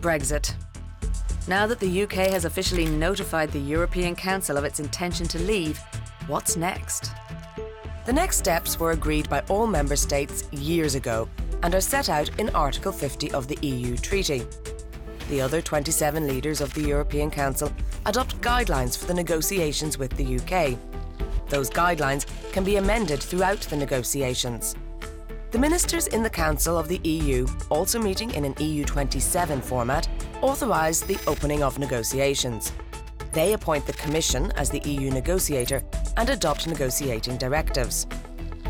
Brexit. Now that the UK has officially notified the European Council of its intention to leave, what's next? The next steps were agreed by all member states years ago and are set out in Article 50 of the EU Treaty. The other 27 leaders of the European Council adopt guidelines for the negotiations with the UK. Those guidelines can be amended throughout the negotiations. The ministers in the Council of the EU, also meeting in an EU27 format, authorise the opening of negotiations. They appoint the Commission as the EU negotiator and adopt negotiating directives.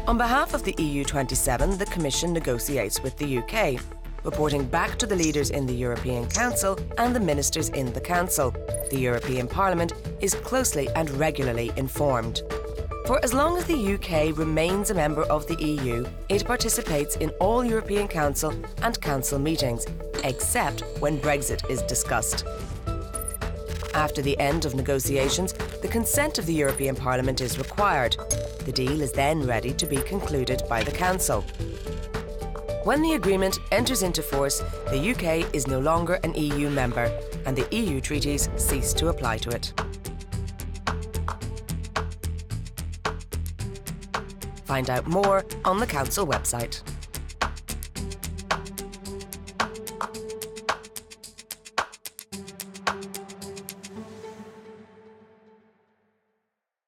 On behalf of the EU27, the Commission negotiates with the UK, reporting back to the leaders in the European Council and the ministers in the Council. The European Parliament is closely and regularly informed. For as long as the UK remains a member of the EU, it participates in all European Council and Council meetings, except when Brexit is discussed. After the end of negotiations, the consent of the European Parliament is required. The deal is then ready to be concluded by the Council. When the agreement enters into force, the UK is no longer an EU member, and the EU treaties cease to apply to it. Find out more on the Council website.